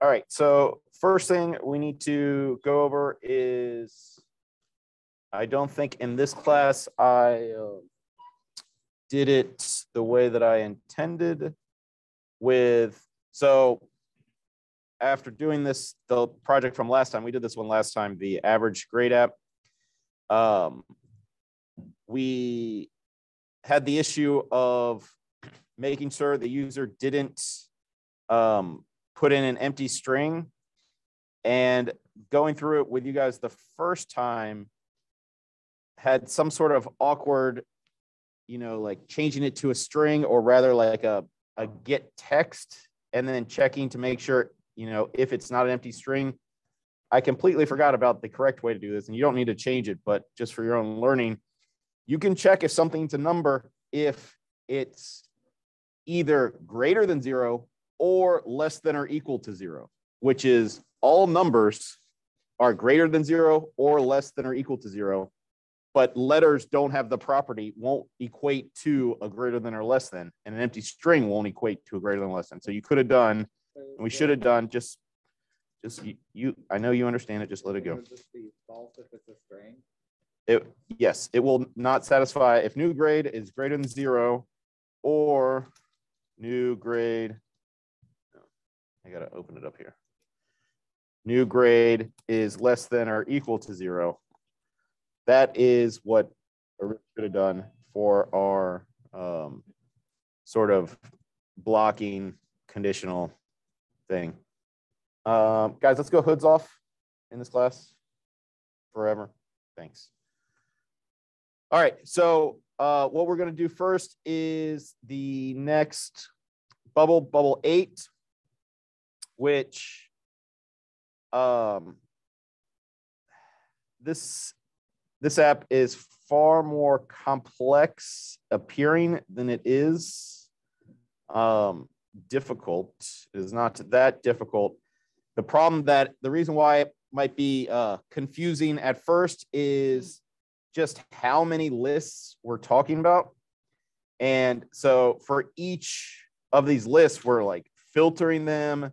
All right, so first thing we need to go over is, I don't think in this class I did it the way that I intended with, so after doing this, the project from last time, we did this one last time, the average grade app, we had the issue of making sure the user didn't put in an empty string, and going through it with you guys the first time had some sort of awkward, like changing it to a string, or rather like a get text, and then checking to make sure, if it's not an empty string. I completely forgot about the correct way to do this, and you don't need to change it, but just for your own learning, you can check if something's a number if it's either greater than 0 or less than or equal to 0, which is all numbers are greater than 0 or less than or equal to 0, but letters don't have the property, won't equate to a greater than or less than, and an empty string won't equate to a greater than or less than. So you could have done, and we should have done, just you. I know you understand it. Just let it go. Just be false if it's a string. Yes, it will not satisfy if new grade is greater than 0 or new grade. I got to open it up here. New grade is less than or equal to 0. That is what I should have done for our sort of blocking conditional thing. Guys, let's go hoods off in this class forever. Thanks. All right, so what we're going to do first is the next bubble 8, which this app is far more complex appearing than it is difficult. It is not that difficult. The reason why it might be confusing at first is just how many lists we're talking about. And so for each of these lists, we're like filtering them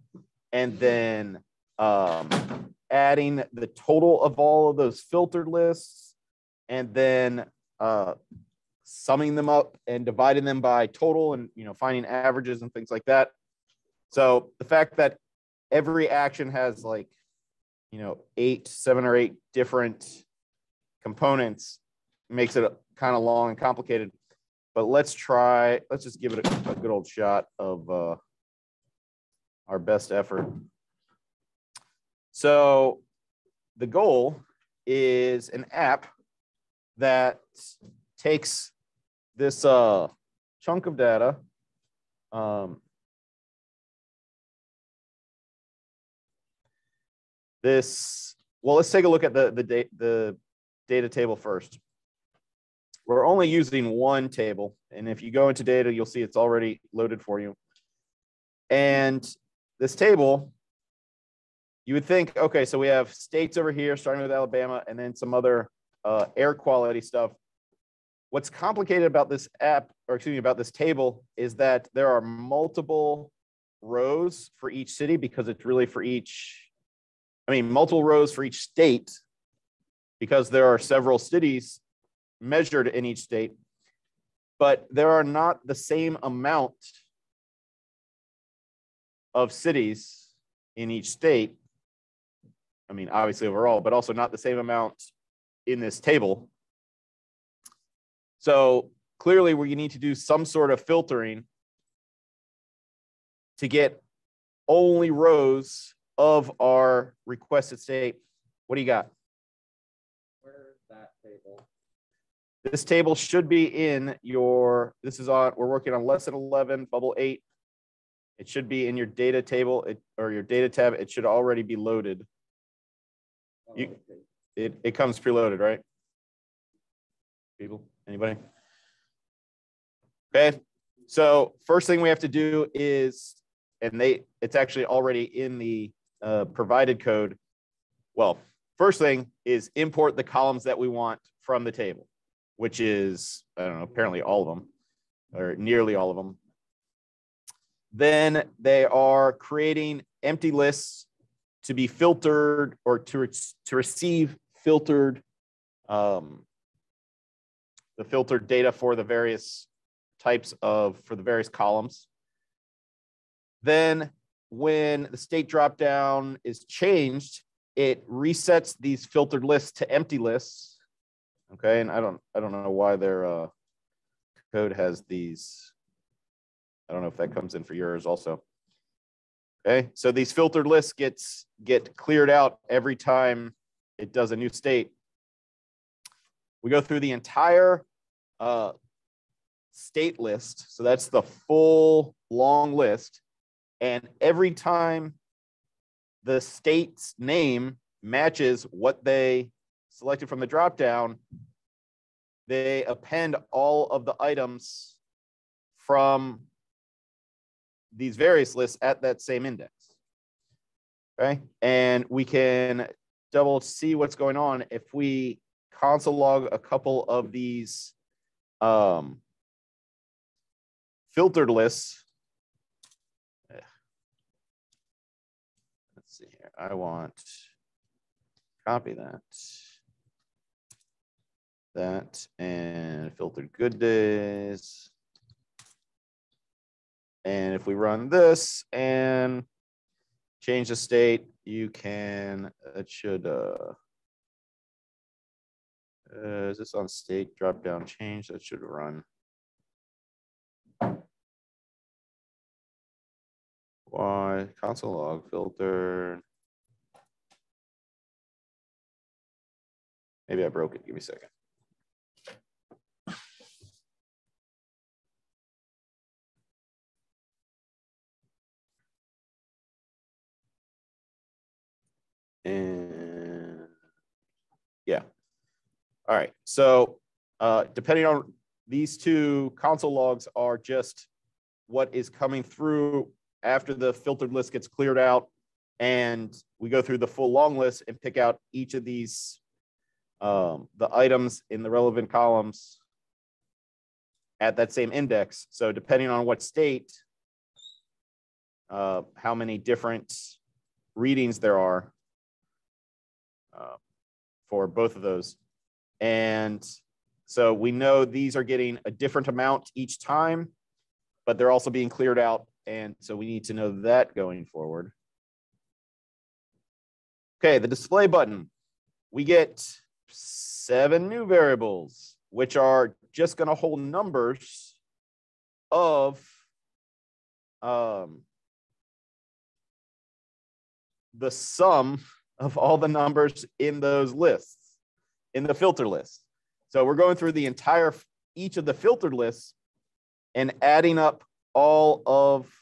and then adding the total of all of those filtered lists, and then summing them up and dividing them by total, and finding averages and things like that. So the fact that every action has like 7 or 8 different components makes it kind of long and complicated. But let's just give it a good old shot of our best effort. So the goal is an app that takes this chunk of data, let's take a look at the data table first. We're only using one table, and if you go into data, you'll see it's already loaded for you. And this table, you would think, okay, so we have states over here, starting with Alabama, and then some other air quality stuff. What's complicated about this app, or excuse me, about this table, is that there are multiple rows for each city, because it's really for multiple rows for each state, because there are several cities measured in each state, but there are not the same amount of cities in each state. Obviously overall, but also not the same amount in this table. So clearly we need to do some sort of filtering to get only rows of our requested state. What do you got? Where's that table? This table should be in we're working on lesson 11, bubble 8. It should be in your data table or your data tab. It should already be loaded. It comes preloaded, right? People, anybody? Okay. So first thing we have to do is, it's actually already in the provided code. Well, first thing is import the columns that we want from the table, which is, I don't know, apparently all of them, or nearly all of them. Then they are creating empty lists to be filtered or to receive filtered the filtered data for the various types of for the various columns. Then when the state dropdown is changed, it resets these filtered lists to empty lists. Okay, and I don't know why their code has these. I don't know if that comes in for yours also. Okay, so these filtered lists get cleared out every time it does a new state. We go through the entire state list. So that's the full long list. And every time the state's name matches what they selected from the dropdown, they append all of the items from these various lists at that same index. Okay, and we can double see what's going on if we console log a couple of these filtered lists. Let's see here. I want copy that and filtered good days. And if we run this and change the state, you can, it should, is this on state drop down change? That should run. Why console log filter. Maybe I broke it. Give me a second. And yeah. All right. So depending on these two console logs are just what is coming through after the filtered list gets cleared out. And we go through the full long list and pick out each of these, the items in the relevant columns at that same index. So depending on what state, how many different readings there are for both of those. And so we know these are getting a different amount each time, but they're also being cleared out. And so we need to know that going forward. Okay, the display button. We get 7 new variables, which are just going to hold numbers of the sum of all the numbers in those lists, in the filter list. So we're going through the entire, each of the filtered lists and adding up all of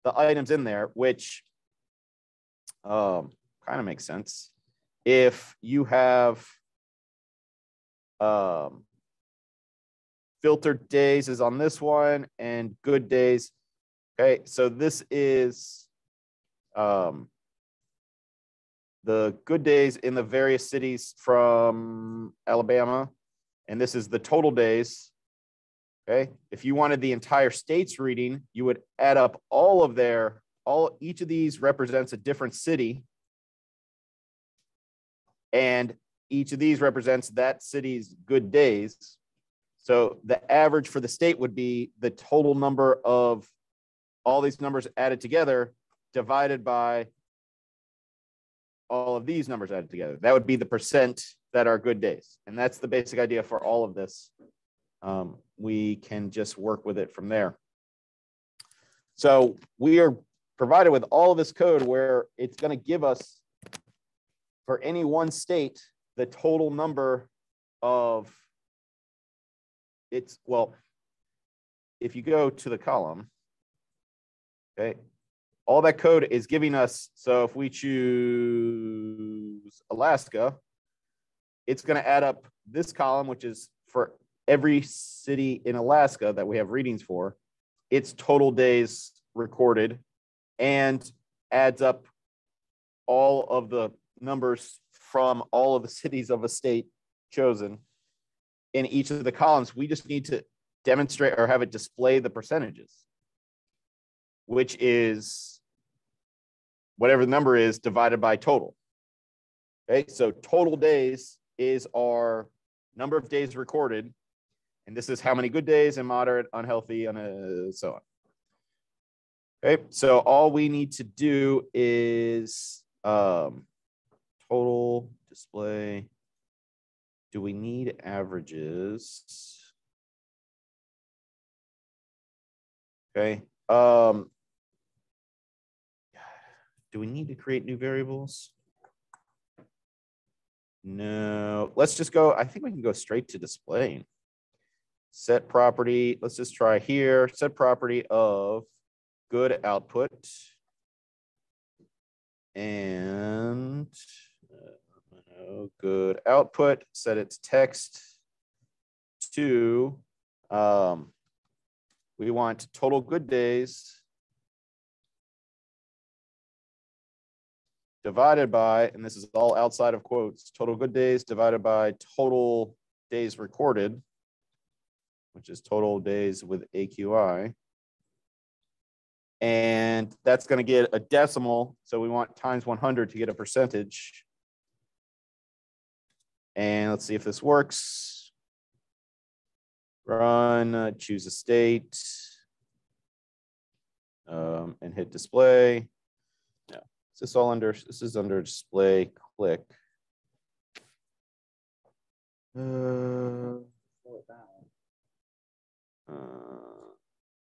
the items in there, which kind of makes sense. If you have filtered days is on this one and good days. Okay, so this is the good days in the various cities from Alabama, and this is the total days. Okay, if you wanted the entire state's reading, you would add up all of their, each of these represents a different city, and each of these represents that city's good days. So the average for the state would be the total number of all these numbers added together divided by all of these numbers added together. That would be the percent that are good days. And that's the basic idea for all of this. We can just work with it from there. So we are provided with all of this code where it's going to give us, for any one state, the total number of it's, well, if you go to the column, okay, all that code is giving us, so if we choose Alaska, it's going to add up this column, which is for every city in Alaska that we have readings for, its total days recorded, and adds up all of the numbers from all of the cities of a state chosen in each of the columns. We just need to demonstrate or have it display the percentages. which is whatever the number is divided by total. Okay, so total days is our number of days recorded. And this is how many good days and moderate, unhealthy, and so on. Okay, so all we need to do is total display. Do we need averages? Okay. Do we need to create new variables? No, let's just go. I think we can go straight to displaying. Set property. Let's just try here. Set property of good output. And good output. Set its text to, we want total good days divided by, and this is all outside of quotes, total good days divided by total days recorded, which is total days with AQI. And that's going to get a decimal. So we want times 100 to get a percentage. And let's see if this works. Run, choose a state, and hit display. No, this is under display, click. Slow it down.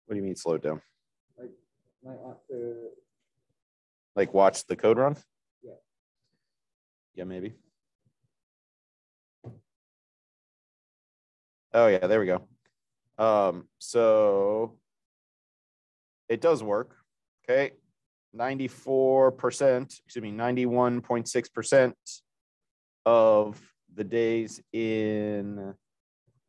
What do you mean slow it down? Like, might want to. Like watch the code run? Yeah. Yeah, maybe. Oh yeah, there we go. So it does work. Okay. 94%, excuse me, 91.6% of the days in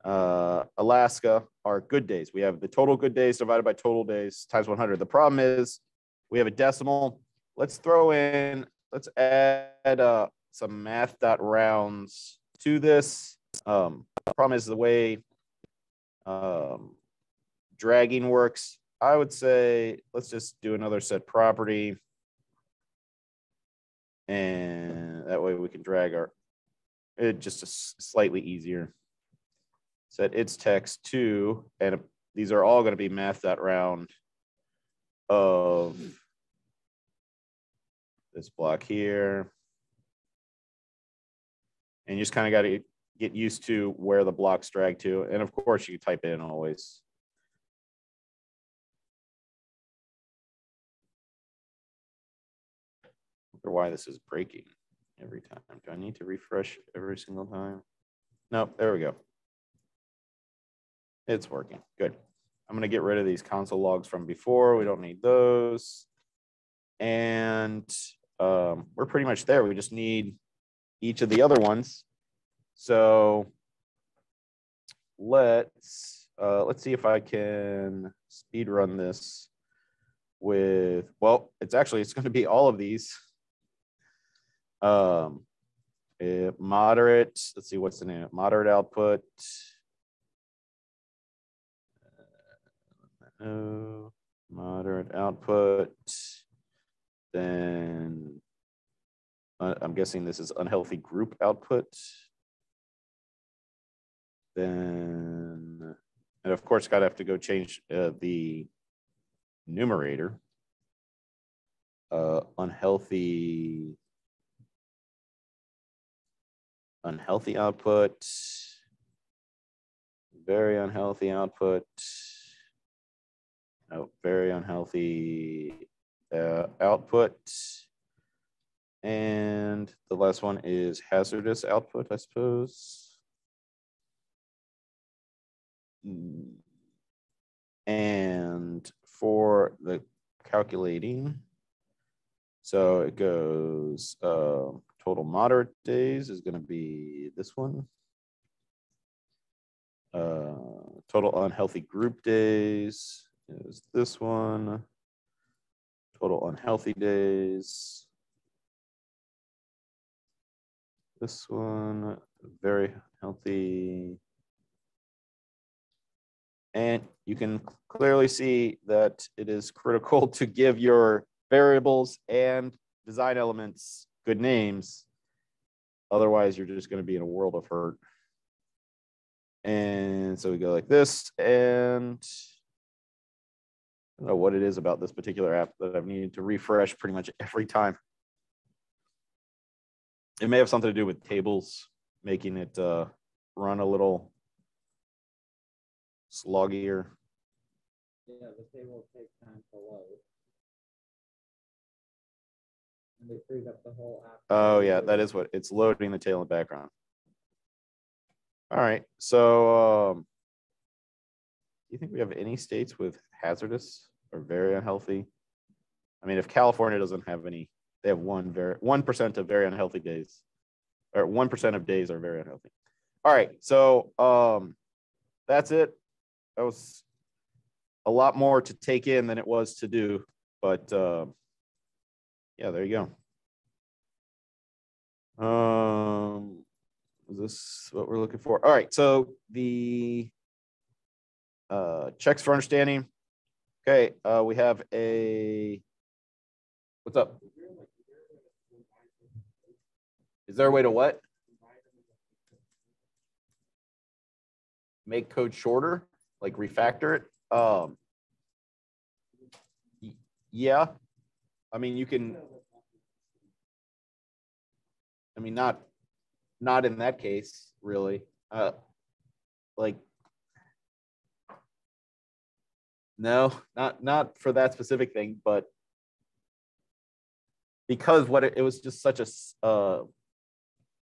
Alaska are good days. We have the total good days divided by total days times 100. The problem is we have a decimal. Let's add some math.rounds to this. The problem is the way dragging works. I would say let's just do another set property, and that way we can drag it just slightly easier. Set its text to, and these are all going to be math.round of this block here. And you just kind of got to get used to where the blocks drag to. And of course, you can type it in always. I wonder why this is breaking every time. Do I need to refresh every single time? No, there we go. It's working. Good. I'm going to get rid of these console logs from before. We don't need those. And we're pretty much there. We just need each of the other ones. So let's see if I can speed run this with, well, it's going to be all of these. Moderate, let's see, what's the name? Moderate output. Moderate output. Then I'm guessing this is unhealthy group output. Then, and of course, gotta have to go change the numerator. Unhealthy output, very unhealthy output. No, very unhealthy output. And the last one is hazardous output, I suppose. And for the calculating, so it goes total moderate days is going to be this one. Total unhealthy group days is this one. Total unhealthy days. This one, very healthy. And you can clearly see that it is critical to give your variables and design elements good names. Otherwise, you're just going to be in a world of hurt. And so we go like this. And I don't know what it is about this particular app that I've needed to refresh pretty much every time. It may have something to do with tables, making it run a little sloggier. Yeah, the table takes time to load. And they freed up the whole app. Oh, yeah, that is what it's loading the table in the background. All right, so do you think we have any states with hazardous or very unhealthy? I mean, if California doesn't have any, they have 1% of very unhealthy days, or 1% of days are very unhealthy. All right, so that's it. That was a lot more to take in than it was to do, but yeah, there you go. Is this what we're looking for? All right, so the checks for understanding. Okay, we have a, what's up? Is there a way to what? Make code shorter, like refactor it? Yeah, I mean, you can, I mean, not in that case, really. Like, no, not for that specific thing, but because what it was just such a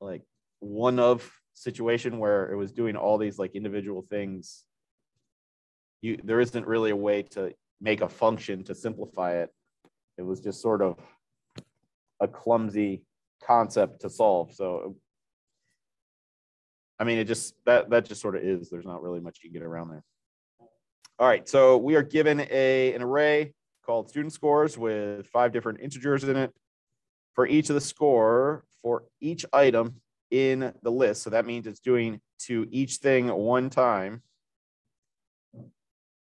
like one of situation where it was doing all these like individual things. There isn't really a way to make a function to simplify it. It was just sort of a clumsy concept to solve. So I mean, it just that just sort of is. There's not really much you can get around there. All right, so we are given an array called student scores with 5 different integers in it. For each of the score for each item in the list, so that means it's doing to each thing one time.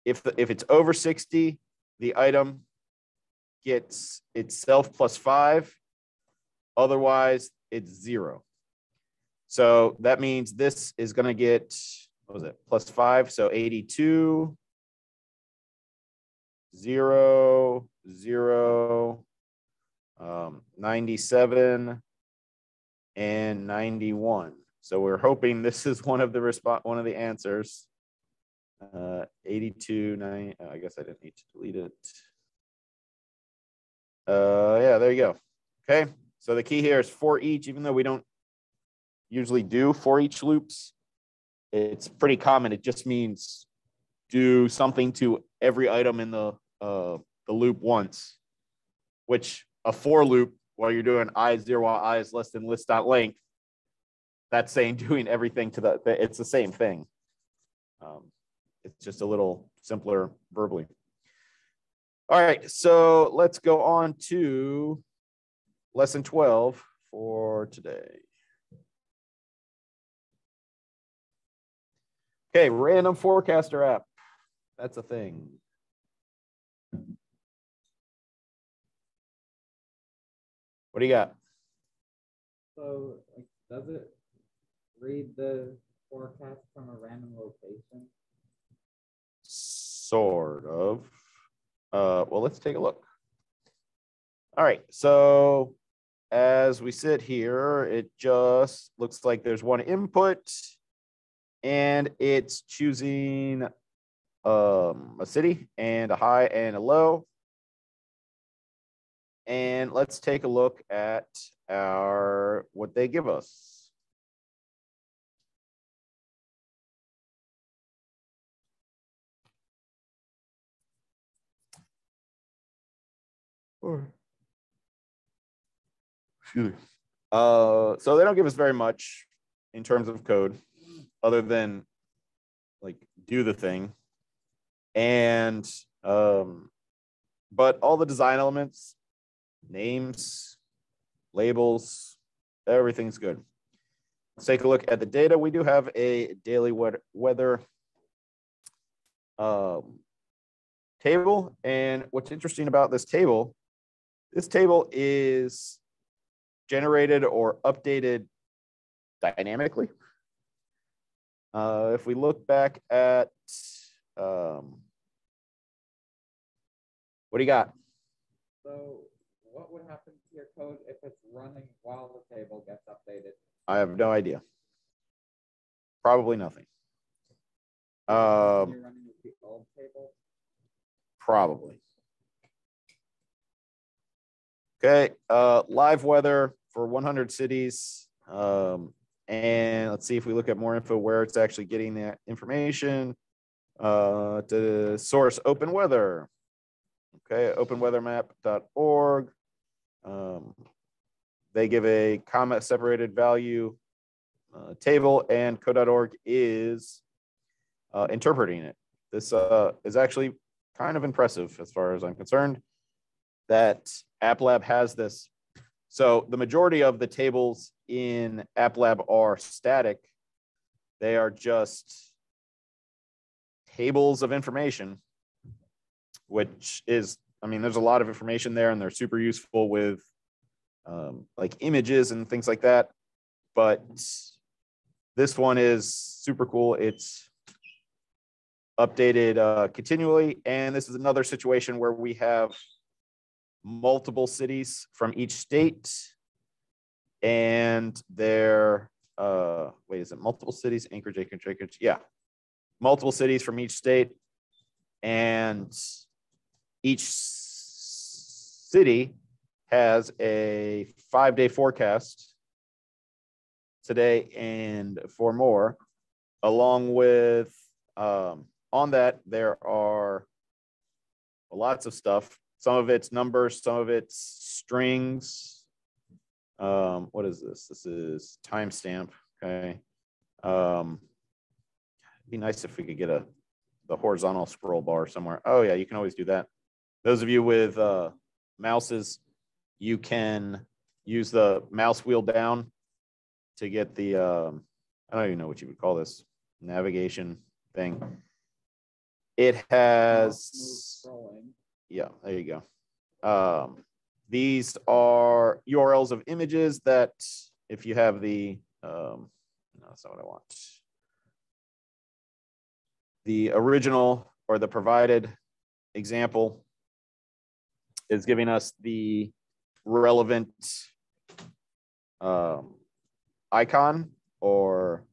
If it's over 60, the item gets itself plus 5. Otherwise, it's 0. So that means this is going to get, what was it, plus 5. So 82, 0, 0, 97, and 91. So we're hoping this is one of the answers. 82, 90. I guess I didn't need to delete it. Yeah, there you go. Okay, so the key here is for each, even though we don't usually do for each loops. It's pretty common. It just means do something to every item in the loop once, which a for loop, while you're doing I0 while I is less than list.length, that's saying doing everything to it's the same thing. It's just a little simpler verbally. All right, so let's go on to lesson 12 for today. Okay, random forecaster app. That's a thing. What do you got? So, like, does it read the forecast from a random location? Sort of. Well, let's take a look. All right, so as we sit here, it just looks like there's one input and it's choosing a city and a high and a low. And let's take a look at what they give us. Excuse me. So they don't give us very much in terms of code, other than like do the thing, and but all the design elements, names, labels, everything's good. Let's take a look at the data. We do have a daily weather table. And what's interesting about this table is generated or updated dynamically. If we look back at, what do you got? So what would happen to your code if it's running while the table gets updated? I have no idea. Probably nothing. You're running with the old table? Probably. Okay, live weather for 100 cities. And let's see if we look at more info where it's actually getting that information. To source open weather. Okay, openweathermap.org. They give a comma separated value table, and code.org is interpreting it. This is actually kind of impressive as far as I'm concerned that AppLab has this. So the majority of the tables in AppLab are static. They are just tables of information, which is, I mean, there's a lot of information there and they're super useful with like images and things like that. But this one is super cool. It's updated continually. And this is another situation where we have multiple cities from each state, and they're wait, is it multiple cities? Anchorage, yeah, multiple cities from each state, and each city has a 5-day forecast today and for more, along with on that there are lots of stuff. Some of it's numbers, some of it's strings. What is this? This is timestamp. Okay. It'd be nice if we could get the horizontal scroll bar somewhere. Oh yeah, you can always do that. Those of you with mouses, you can use the mouse wheel down to get the I don't even know what you would call this navigation thing. It has. Yeah, there you go. These are URLs of images that if you have the, no, that's not what I want. The original or the provided example is giving us the relevant icon or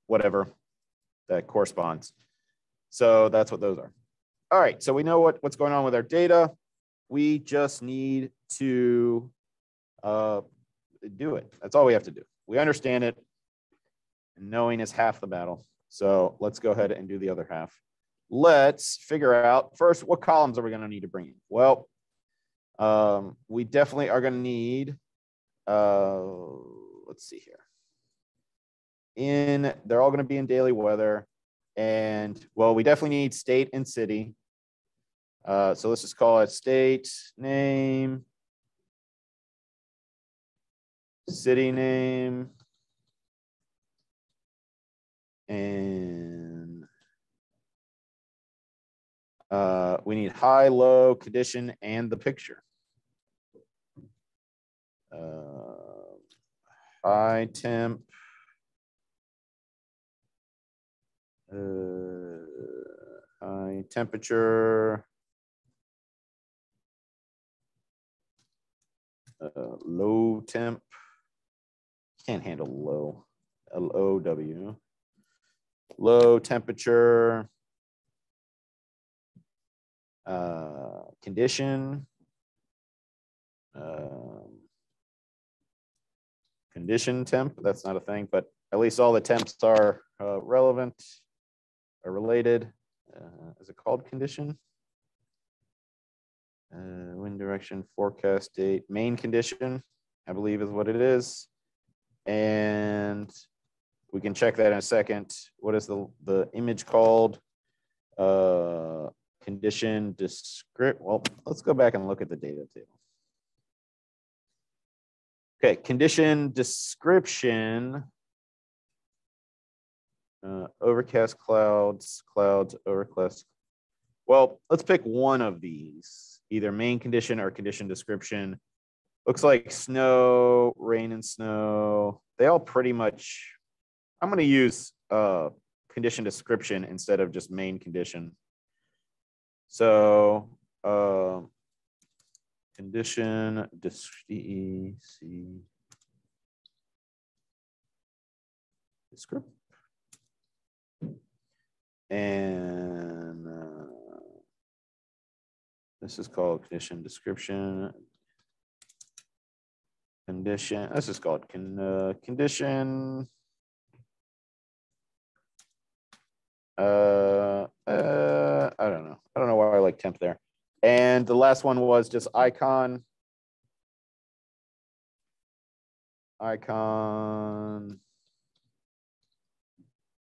whatever that corresponds. So that's what those are. All right, so we know what's going on with our data. We just need to do it. That's all we have to do. We understand it, and knowing is half the battle. So let's go ahead and do the other half. Let's figure out first, what columns are we going to need to bring in? Well, we definitely are going to need, let's see here. They're all going to be in daily weather. And well, we definitely need state and city. So let's just call it state name, city name, and we need high, low, condition, and the picture. High temp. High temperature, low temp, can't handle low, LOW, low temperature, condition, condition temp, that's not a thing, but at least all the temps are relevant. Are related. Is it called condition? Wind direction, forecast date, main condition, I believe is what it is. And we can check that in a second. What is the image called? Condition descript. Well, let's go back and look at the data table. Okay, condition description Overcast clouds, overcast. Well, let's pick one of these, either main condition or condition description. Looks like snow, rain and snow. They all pretty much, I'm going to use condition description instead of just main condition. So condition description. And this is called condition description. Condition, this is called condition. I don't know. I don't know why I like temp there. And the last one was just icon. I don't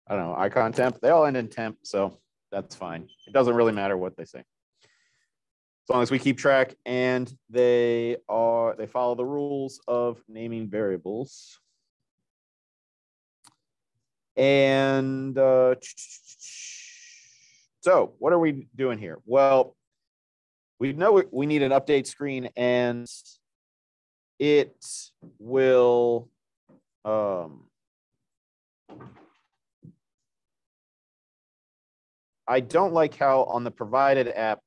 know, icon temp. They all end in temp, so that's fine. It doesn't really matter what they say, as long as we keep track and they follow the rules of naming variables. And so what are we doing here? Well, we know we need an update screen, and it will I don't like how on the provided app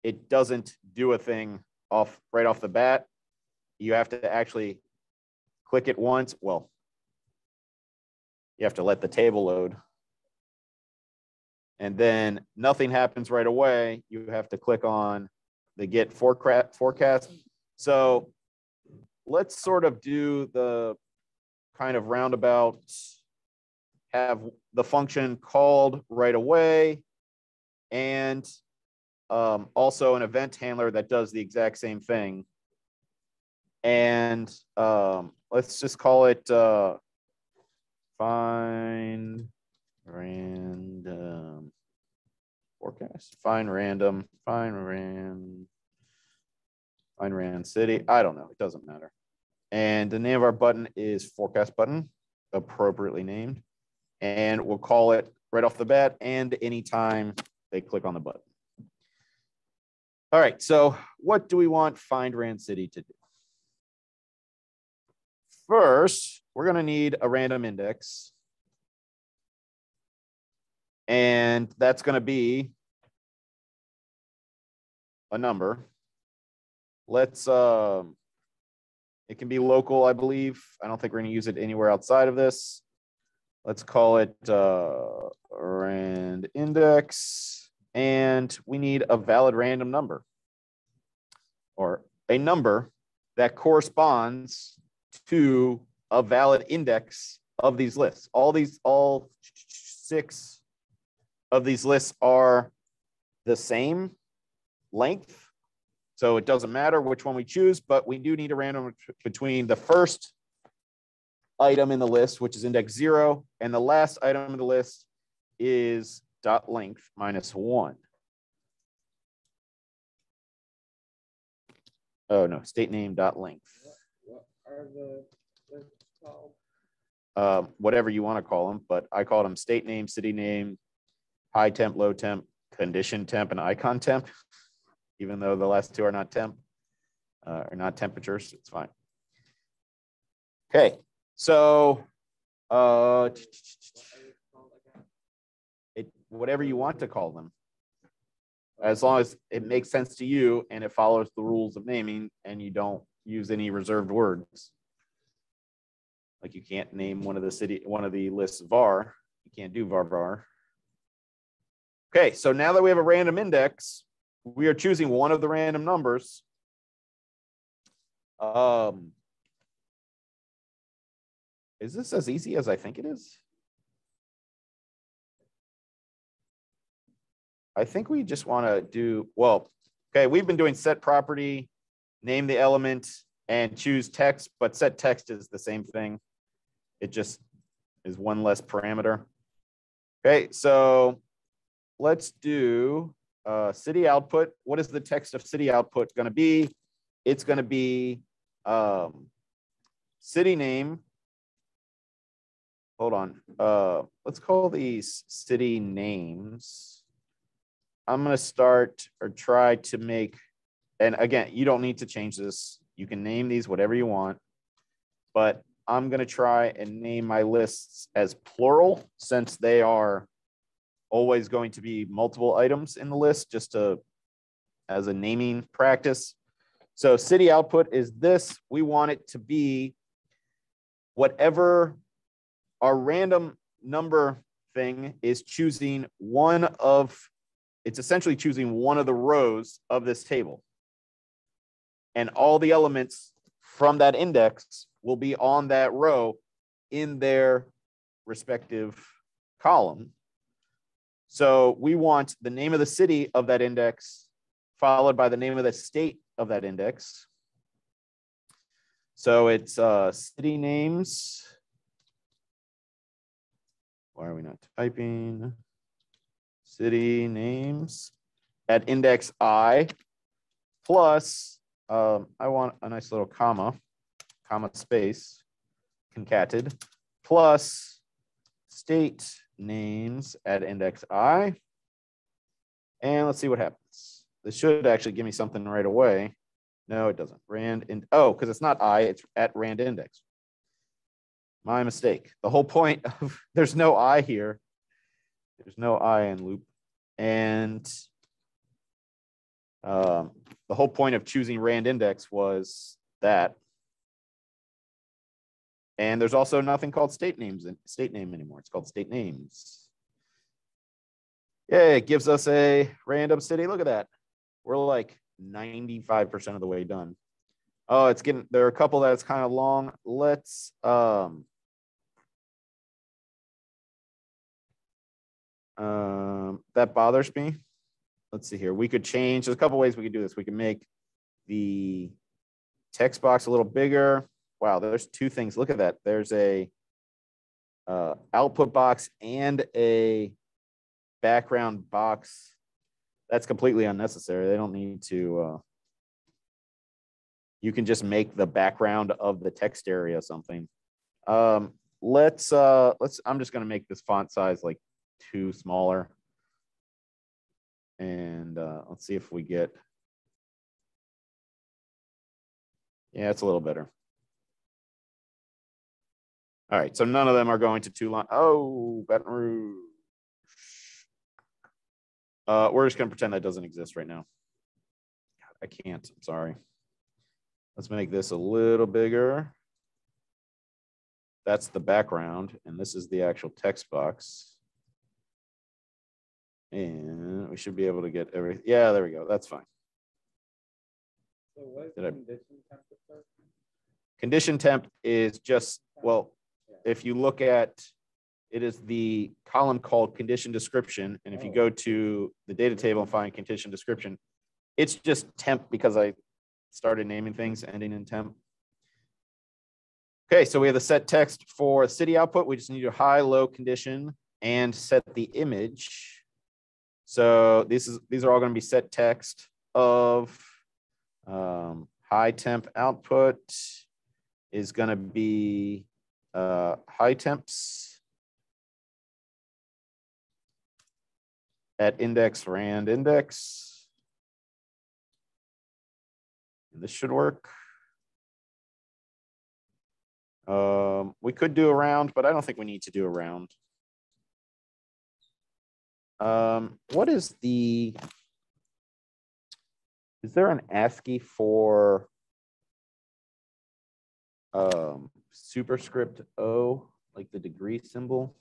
it doesn't do a thing right off the bat. You have to actually click it once. Well, you have to let the table load. And then nothing happens right away. You have to click on the get forecast. So let's sort of do the kind of roundabout, have the function called right away, and also an event handler that does the exact same thing. And let's just call it find random forecast, find random city. I don't know, it doesn't matter. And the name of our button is forecast button, appropriately named. And we'll call it right off the bat and anytime they click on the button. All right, so what do we want find rand city to do? First, we're going to need a random index. And that's going to be a number. Let's, it can be local, I believe. I don't think we're going to use it anywhere outside of this. Let's call it rand index. And we need a valid random number, or a number that corresponds to a valid index of these lists. All 6 of these lists are the same length. So it doesn't matter which one we choose, but we do need a random between the first item in the list, which is index 0, and the last item in the list is dot length -1. Oh no, state name dot length. What are the lists called? Whatever you want to call them, but I call them state name, city name, high temp, low temp, condition temp, and icon temp, even though the last 2 are not temp, or not temperatures, it's fine. Okay, so whatever you want to call them, as long as it makes sense to you and it follows the rules of naming and you don't use any reserved words. Like you can't name one of the lists var. You can't do var. Okay, so now that we have a random index, we are choosing one of the random numbers. Is this as easy as I think it is? I think we just want to do, well, okay, we've been doing set property, name the element, and choose text, but set text is the same thing. It just is one less parameter. Okay, so let's do city output. What is the text of city output going to be? It's going to be city name hold on. Let's call these city names. I'm going to start or try to make, and again, you don't need to change this. You can name these whatever you want, but I'm going to try and name my lists as plural since they are always going to be multiple items in the list just to as a naming practice. So city output is this. We want it to be whatever our random number thing is choosing one of, it's essentially choosing one of the rows of this table. And all the elements from that index will be on that row in their respective column. So we want the name of the city of that index followed by the name of the state of that index. So it's city names. Why are we not typing? City names at index I plus, I want a nice little comma space, concatenated, plus state names at index I. And let's see what happens. This should actually give me something right away. No, it doesn't. Rand, oh, because it's not I, it's at rand index. My mistake. The whole point of, there's no I here. There's no I in loop. And the whole point of choosing rand index was that. And there's also nothing called state names and state name anymore. It's called state names. Yeah, it gives us a random city. Look at that. We're like 95% of the way done. Oh, it's getting, there are a couple that's kind of long. Let's that bothers me. Let's see here. We could change, there's a couple ways we could do this. We can make the text box a little bigger. Wow, there's two things. Look at that. There's a output box and a background box. That's completely unnecessary. They don't need to. You can just make the background of the text area something. Let's. I'm just going to make this font size like 2 smaller, and let's see if we get. Yeah, it's a little better. All right, so none of them are going to 2 line. Oh, Baton Rouge. We're just going to pretend that doesn't exist right now. I can't. I'm sorry. Let's make this a little bigger. That's the background, and this is the actual text box. And we should be able to get everything. Yeah, there we go. That's fine. So what is condition temp? Condition temp is just, well, if you look at, it is the column called condition description. And if you go to the data table and find condition description, it's just temp because I started naming things ending in temp. Okay, so we have the set text for city output. We just need to high, low condition and set the image. So these are all going to be set text of high temp output is going to be high temps at index rand index. And this should work. We could do a round, but I don't think we need to do a round. What is the, is there an ASCII for superscript O, like the degree symbol?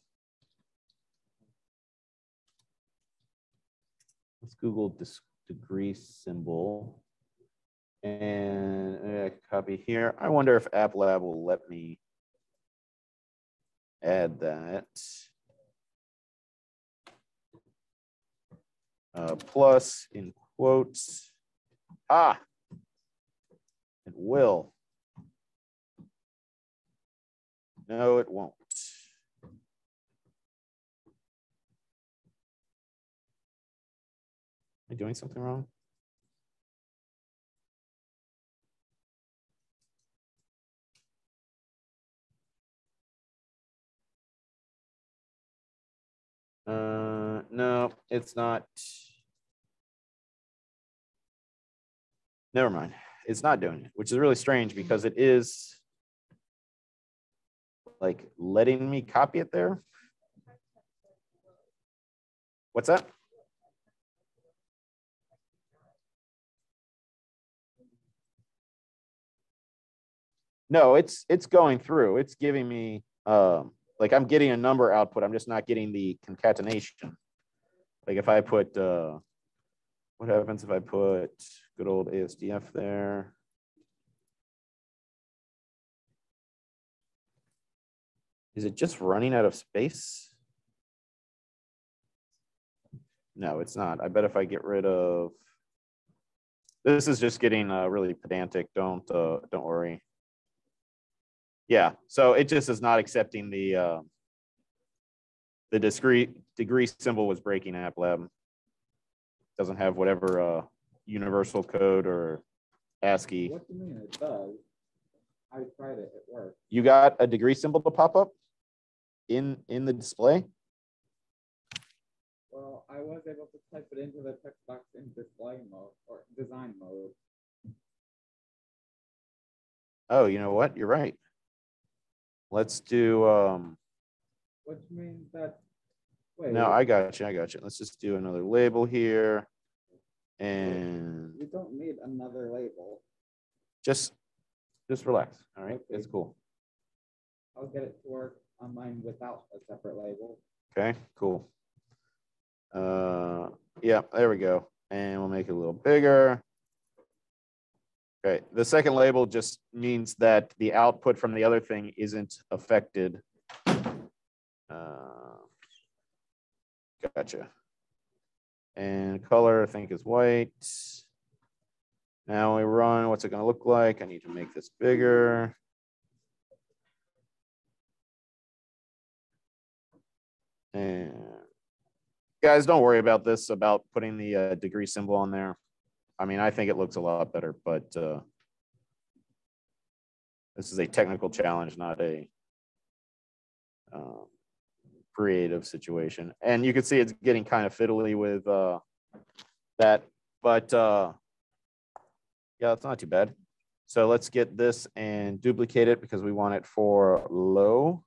Let's Google this degree symbol and copy here. I wonder if AppLab will let me add that. Plus in quotes. Ah, it will. No, it won't. Am I doing something wrong? No, it's not. Never mind. It's not doing it, which is really strange because it is like letting me copy it there. What's that? No, it's going through. It's giving me like I'm getting a number output. I'm just not getting the concatenation. Like if I put what happens if I put good old ASDF there? Is it just running out of space? No, it's not. I bet if I get rid of this is just getting really pedantic. Don't worry. Yeah, so it just is not accepting the degree symbol was breaking AppLab. Doesn't have whatever universal code or ASCII. What do you mean it does? I tried it. It worked. You got a degree symbol to pop up in the display? Well, I was able to type it into the text box in display mode or design mode. Oh, you know what? You're right. Let's do Which means that wait. No, I got you. Let's just do another label here. And you don't need another label. Just relax. All right. Okay. It's cool. I'll get it to work on mine without a separate label. Okay, cool. Yeah, there we go. And we'll make it a little bigger. Okay, the second label just means that the output from the other thing isn't affected. Gotcha. And color, I think, is white. Now we run, what's it going to look like? I need to make this bigger. And guys, don't worry about this, about putting the degree symbol on there. I mean, I think it looks a lot better, but this is a technical challenge, not a creative situation. And you can see it's getting kind of fiddly with that, but yeah, it's not too bad. So let's get this and duplicate it because we want it for low.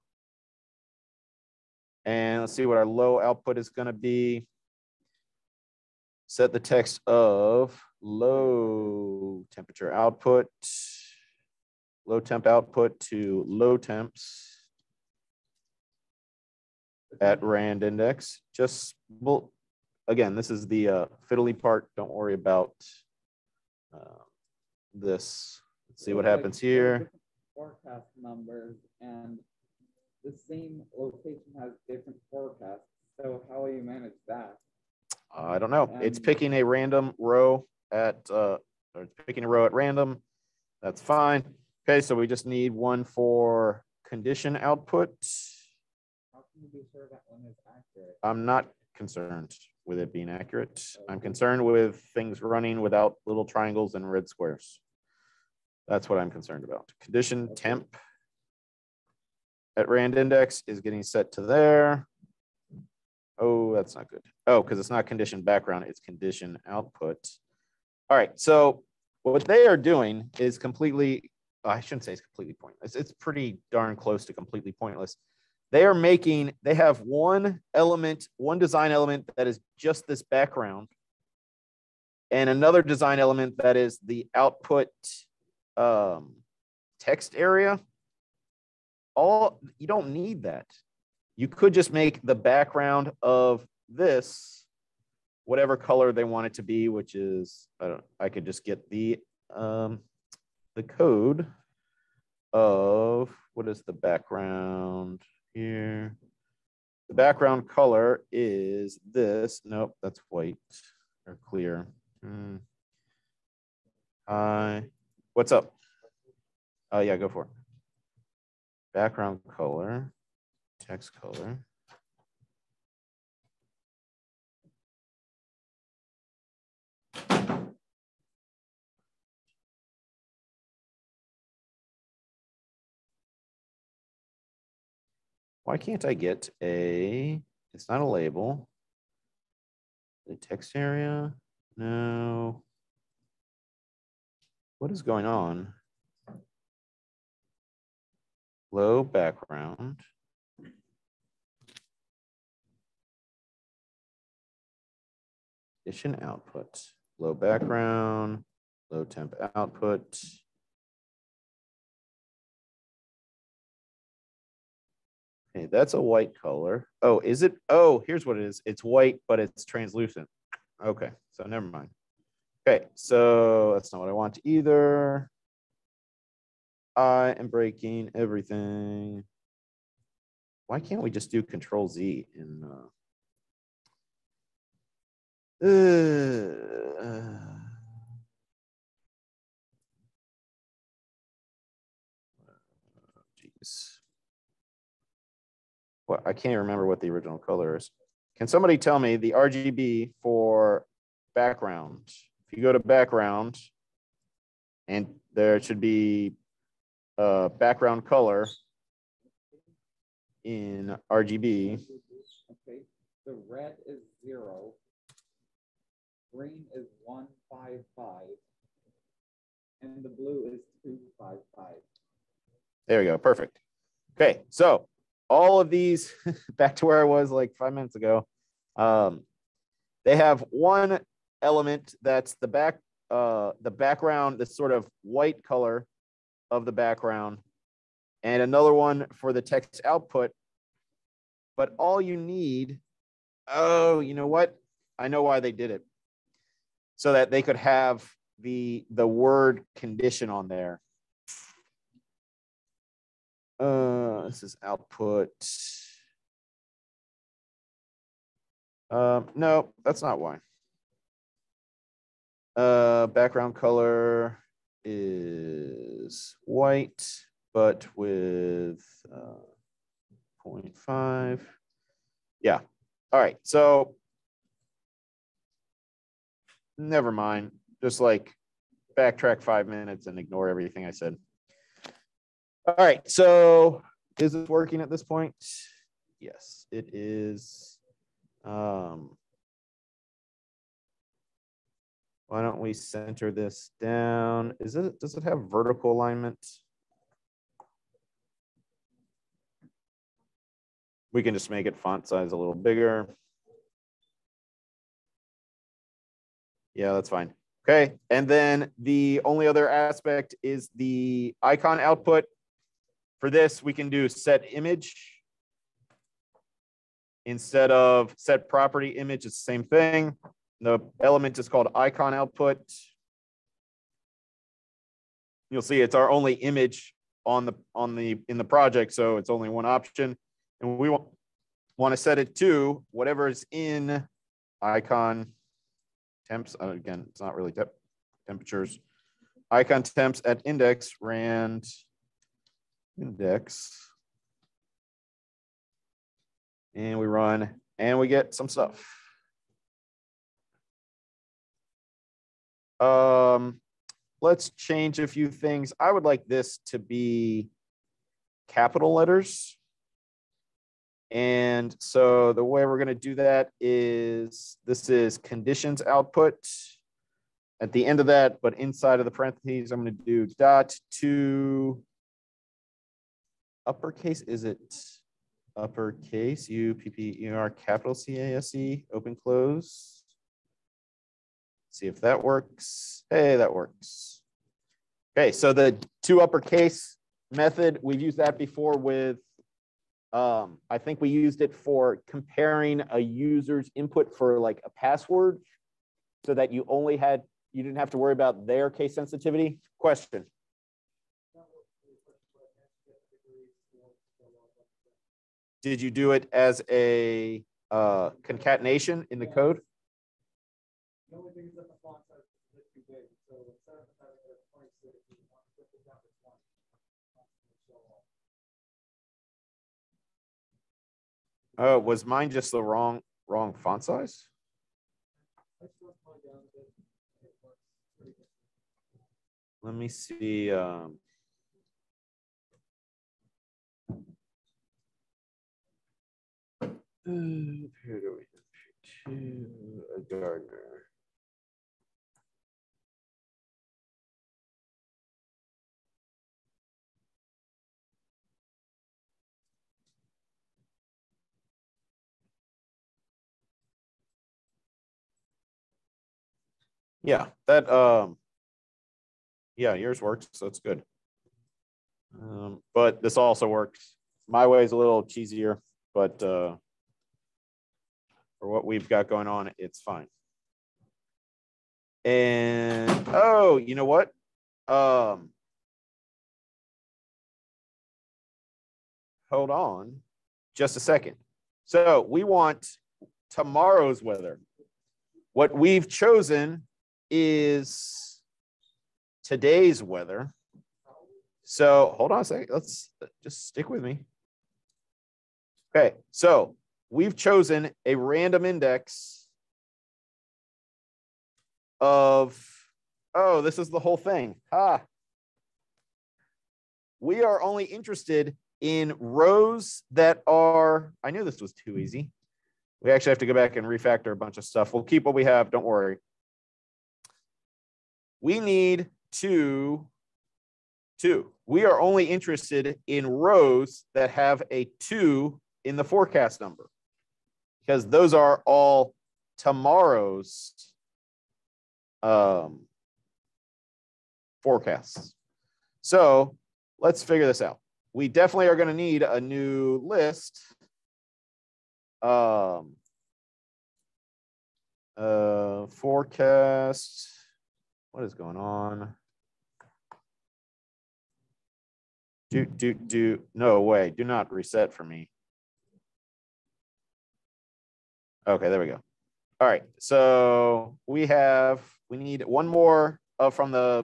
And let's see what our low output is going to be. Set the text of low temperature output, low temp output to low temps at rand index. Just, well, again, this is the fiddly part. Don't worry about this. Let's see what happens here. Forecast numbers and the same location has different forecasts. So how will you manage that? I don't know. It's picking a random row at, or it's picking a row at random. That's fine. Okay, so we just need one for condition output. How can you be sure that one is accurate? I'm not concerned with it being accurate. I'm concerned with things running without little triangles and red squares. That's what I'm concerned about. Condition temp at rand index is getting set to there. Oh, that's not good. Oh, because it's not condition background, it's condition output. All right, so what they are doing is completely, I shouldn't say it's completely pointless. It's pretty darn close to completely pointless. They are making, they have one element, one design element that is just this background, and another design element that is the output text area. You don't need that. You could just make the background of this whatever color they want it to be, which is, I could just get the code of, what is the background here? The background color is this. Nope, that's white or clear. Hi, what's up? Oh yeah, go for it. Background color, text color. Why can't I get a, it's not a label. The text area? No. What is going on? Low background. Condition output. Low background, low temp output. Okay, that's a white color. Oh, is it? Oh, here's what it is. It's white, but it's translucent. Okay, so never mind. Okay, so that's not what I want either. I am breaking everything. Why can't we just do Control Z in geez. Well, I can't remember what the original color is. Can somebody tell me the RGB for background? If you go to background, and there should be a background color in RGB. Okay, the red is 0, green is 155, and the blue is 255. There we go, perfect. Okay, so all of these, back to where I was like 5 minutes ago, they have one element that's the background, this sort of white color of the background, and another one for the text output. But all you need, oh, you know what? I know why they did it. So that they could have the word condition on there. This is output. No, that's not why. Background color is white, but with 0.5. Yeah. All right. So never mind. Just like backtrack 5 minutes and ignore everything I said. All right. So is this working at this point? Yes, it is. Why don't we center this down? Does it have vertical alignment? We can just make it font size a little bigger. Yeah, that's fine. Okay, and then the only other aspect is the icon output. For this, we can do set image. Instead of set property image, it's the same thing. The element is called icon output. You'll see it's our only image in the project, so it's only one option. And we want to set it to whatever is in icon temps. Again, it's not really temperatures. Icon temps at index rand index. And we run and we get some stuff. Let's change a few things. I would like this to be capital letters. And so the way we're going to do that is this is conditions output. At the end of that, but inside of the parentheses, I'm going to do dot to uppercase. Is it uppercase UPPER capital CASE open close? See if that works. Hey, that works. Okay, so the to uppercase method, we've used that before with, I think we used it for comparing a user's input for like a password so that you didn't have to worry about their case sensitivity. Question. Did you do it as a concatenation in the code? The only thing is that the font size is a bit too big. So instead of having it at 26, we want to put it down to 20. Oh, was mine just the wrong font size? Let me see. Here do we to Gardner. Yeah, that yeah, yours works, so it's good. But this also works. My way is a little cheesier, but for what we've got going on, it's fine. And oh, you know what? Hold on just a second. So we want tomorrow's weather. What we've chosen is today's weather. So hold on a second. Let's just stick with me. Okay, so we've chosen a random index of, oh, this is the whole thing. We are only interested in rows that are, I knew this was too easy. We actually have to go back and refactor a bunch of stuff. We'll keep what we have, don't worry. We need two. We are only interested in rows that have a 2 in the forecast number, because those are all tomorrow's forecasts. So let's figure this out. We definitely are going to need a new list. Forecast. What is going on? No way. Do not reset for me. Okay, there we go. All right. So we need one more from the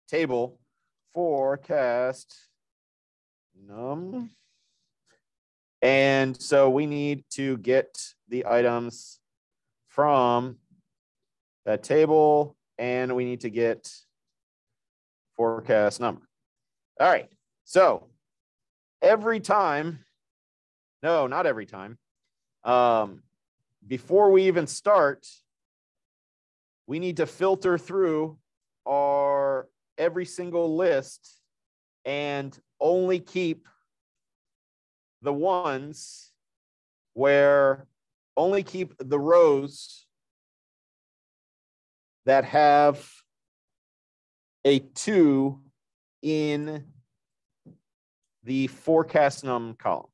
table. Forecast num. And so we need to get the items from that table, and we need to get forecast number. All right. So every time, no, not every time. Before we even start, we need to filter through our every single list and only keep the ones where only keep the rows that have a 2 in the forecast num column.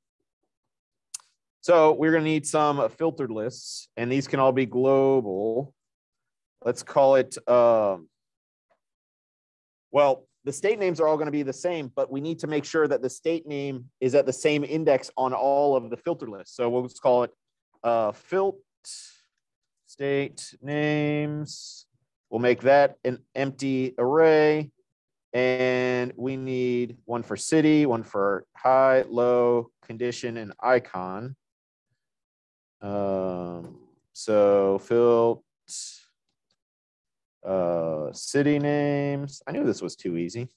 So we're going to need some filtered lists, and these can all be global. Let's call it, well, the state names are all going to be the same, but we need to make sure that the state name is at the same index on all of the filter lists. So we'll just call it filt state names. We'll make that an empty array. And we need one for city, one for high, low, condition, and icon. So filt city names. I knew this was too easy.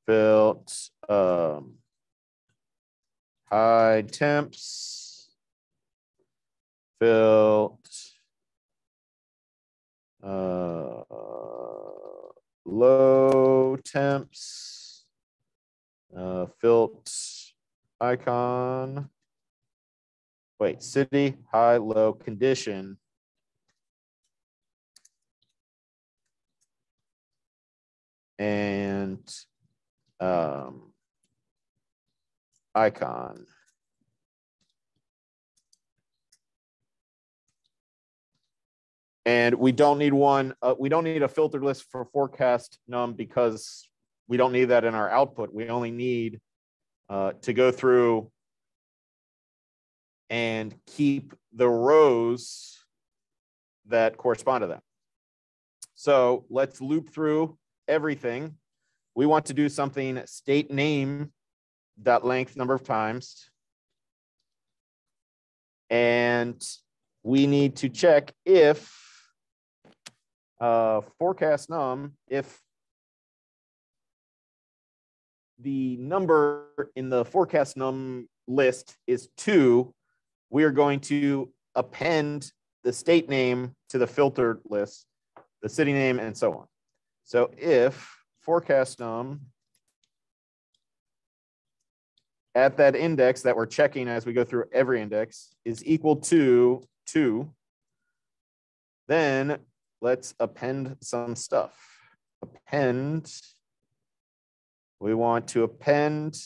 Filt high temps. Filt low temps. Filt icon. Wait, city, high, low, condition. And icon. And we don't need one. We don't need a filtered list for forecast num because we don't need that in our output. We only need to go through and keep the rows that correspond to that. So let's loop through everything. We want to do something state name dot length number of times. And we need to check if forecast num, if the number in the forecast num list is 2, we are going to append the state name to the filtered list, the city name, and so on. So if forecast num at that index that we're checking as we go through every index is equal to 2, then let's append some stuff. Append, we want to append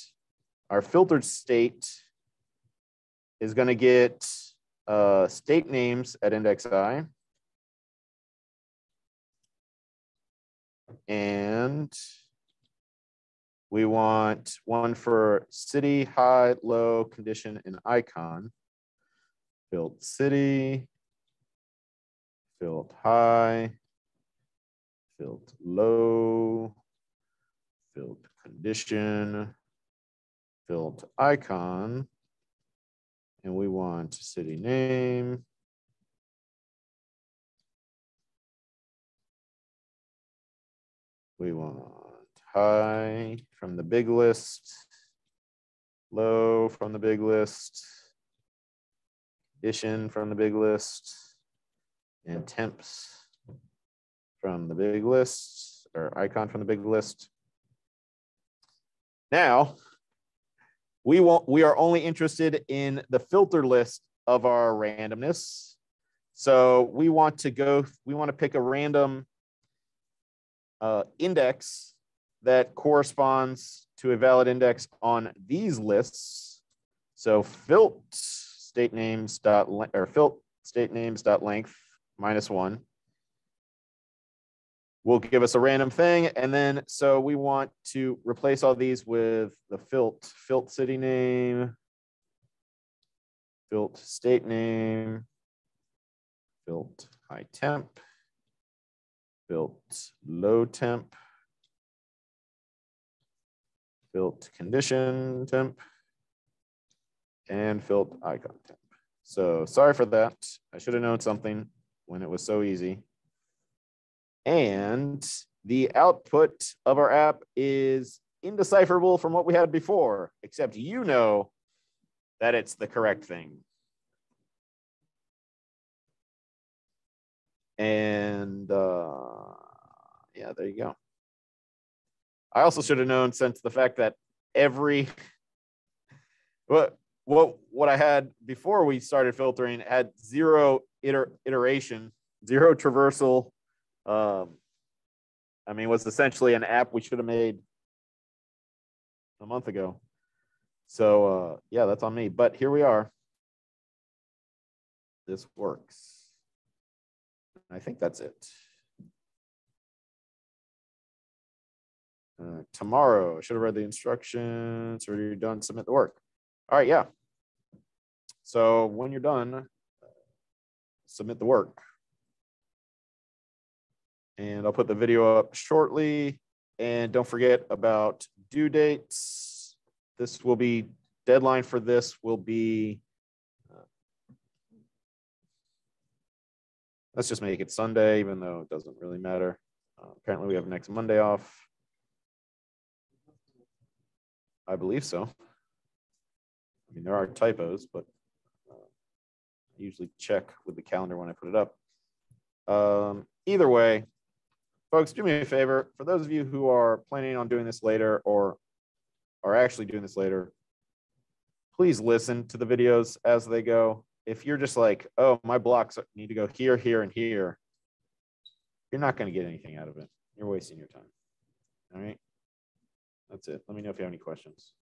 our filtered state is going to get state names at index I. And we want one for city, high, low, condition, and icon. Field city, field high, field low, field condition, field icon, and we want city name. We want high from the big list, low from the big list, condition from the big list, and temps from the big list, or icon from the big list. Now, we are only interested in the filter list of our randomness. So we want to pick a random index that corresponds to a valid index on these lists. So filt state names dot length -1 will give us a random thing. And then, so we want to replace all these with the filt city name, filt state name, filt high temp, filt low temp, filt condition temp, and filt icon temp. So sorry for that. I should have known something when it was so easy. And the output of our app is indecipherable from what we had before, except you know that it's the correct thing. And yeah, there you go. I also should have known, since the fact that what I had before we started filtering had zero iteration, zero traversal. I mean, was essentially an app we should have made a month ago. So yeah, that's on me. But here we are. This works. I think that's it. Tomorrow, I should have read the instructions. Or you're done, submit the work. All right, yeah. So when you're done, submit the work. And I'll put the video up shortly. And don't forget about due dates. This will be, deadline for this will be, let's just make it Sunday, even though it doesn't really matter. Apparently we have next Monday off. I believe so. I mean, there are typos, but I usually check with the calendar when I put it up. Either way, folks, do me a favor. For those of you who are planning on doing this later or are actually doing this later, please listen to the videos as they go. If you're just like, oh, my blocks need to go here, here, and here, you're not going to get anything out of it. You're wasting your time. All right. That's it. Let me know if you have any questions.